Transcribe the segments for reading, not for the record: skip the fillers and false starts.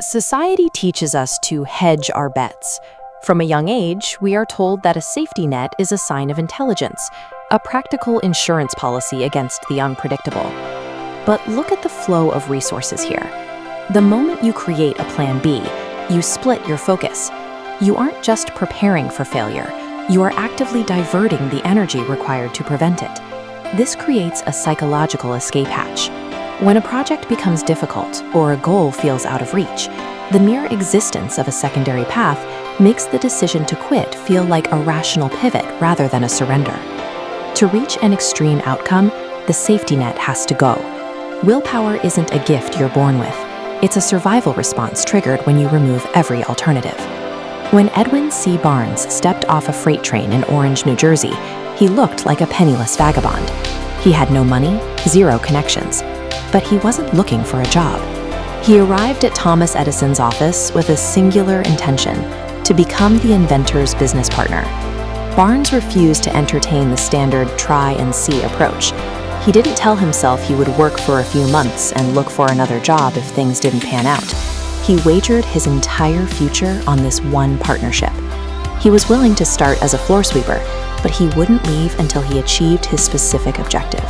Society teaches us to hedge our bets. From a young age, we are told that a safety net is a sign of intelligence, a practical insurance policy against the unpredictable. But look at the flow of resources here. The moment you create a plan B, you split your focus. You aren't just preparing for failure, you are actively diverting the energy required to prevent it. This creates a psychological escape hatch. When a project becomes difficult or a goal feels out of reach, the mere existence of a secondary path makes the decision to quit feel like a rational pivot rather than a surrender. To reach an extreme outcome, the safety net has to go. Willpower isn't a gift you're born with. It's a survival response triggered when you remove every alternative. When Edwin C. Barnes stepped off a freight train in Orange, New Jersey, he looked like a penniless vagabond. He had no money, zero connections, but he wasn't looking for a job. He arrived at Thomas Edison's office with a singular intention: to become the inventor's business partner. Barnes refused to entertain the standard try and see approach. He didn't tell himself he would work for a few months and look for another job if things didn't pan out. He wagered his entire future on this one partnership. He was willing to start as a floor sweeper, but he wouldn't leave until he achieved his specific objective.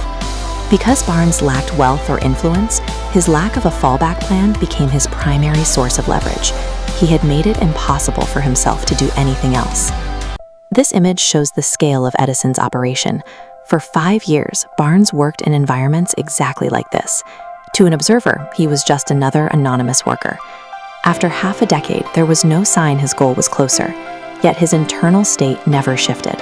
Because Barnes lacked wealth or influence, his lack of a fallback plan became his primary source of leverage. He had made it impossible for himself to do anything else. This image shows the scale of Edison's operation. For 5 years, Barnes worked in environments exactly like this. To an observer, he was just another anonymous worker. After half a decade, there was no sign his goal was closer, yet his internal state never shifted.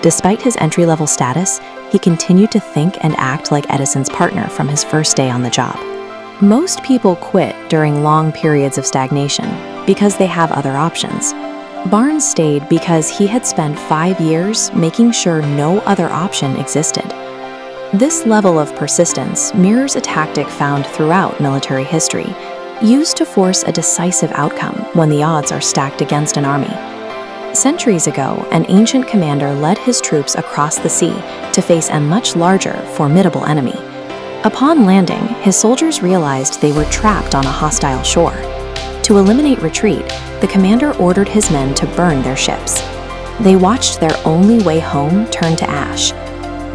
Despite his entry-level status, he continued to think and act like Edison's partner from his first day on the job. Most people quit during long periods of stagnation because they have other options. Barnes stayed because he had spent 5 years making sure no other option existed. This level of persistence mirrors a tactic found throughout military history, used to force a decisive outcome when the odds are stacked against an army. Centuries ago, an ancient commander led his troops across the sea to face a much larger, formidable enemy. Upon landing, his soldiers realized they were trapped on a hostile shore. To eliminate retreat, the commander ordered his men to burn their ships. They watched their only way home turn to ash.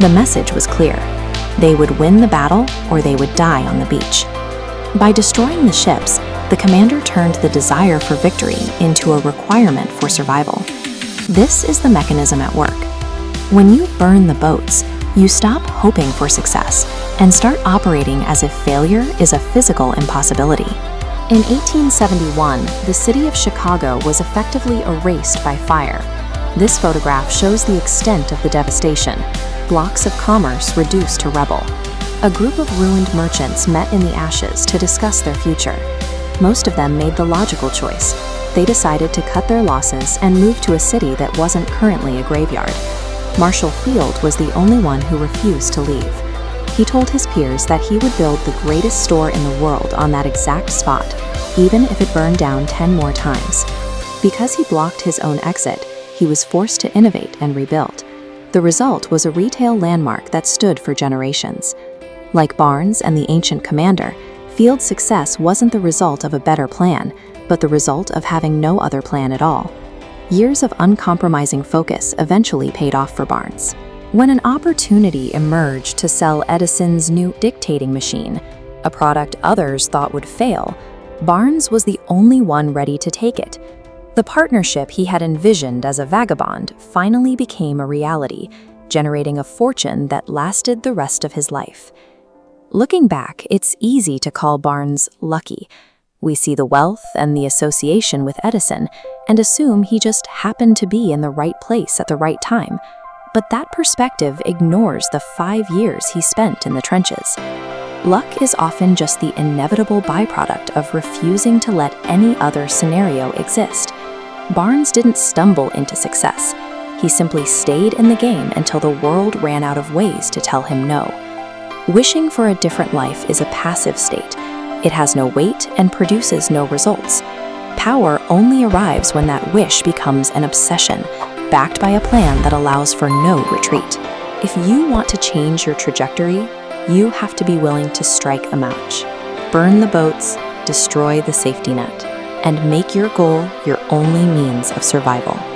The message was clear: they would win the battle or they would die on the beach. By destroying the ships, the commander turned the desire for victory into a requirement for survival. This is the mechanism at work. When you burn the boats, you stop hoping for success and start operating as if failure is a physical impossibility. In 1871, the city of Chicago was effectively erased by fire. This photograph shows the extent of the devastation: blocks of commerce reduced to rubble. A group of ruined merchants met in the ashes to discuss their future. Most of them made the logical choice. They decided to cut their losses and move to a city that wasn't currently a graveyard. Marshall Field was the only one who refused to leave. He told his peers that he would build the greatest store in the world on that exact spot, even if it burned down 10 more times. Because he blocked his own exit, he was forced to innovate and rebuild. The result was a retail landmark that stood for generations. Like Barnes and the ancient commander, Field's success wasn't the result of a better plan, but the result of having no other plan at all. Years of uncompromising focus eventually paid off for Barnes. When an opportunity emerged to sell Edison's new dictating machine, a product others thought would fail, Barnes was the only one ready to take it. The partnership he had envisioned as a vagabond finally became a reality, generating a fortune that lasted the rest of his life. Looking back, it's easy to call Barnes lucky. We see the wealth and the association with Edison and assume he just happened to be in the right place at the right time. But that perspective ignores the 5 years he spent in the trenches. Luck is often just the inevitable byproduct of refusing to let any other scenario exist. Barnes didn't stumble into success. He simply stayed in the game until the world ran out of ways to tell him no. Wishing for a different life is a passive state. It has no weight and produces no results. Power only arrives when that wish becomes an obsession, backed by a plan that allows for no retreat. If you want to change your trajectory, you have to be willing to strike a match. Burn the boats, destroy the safety net. and make your goal your only means of survival.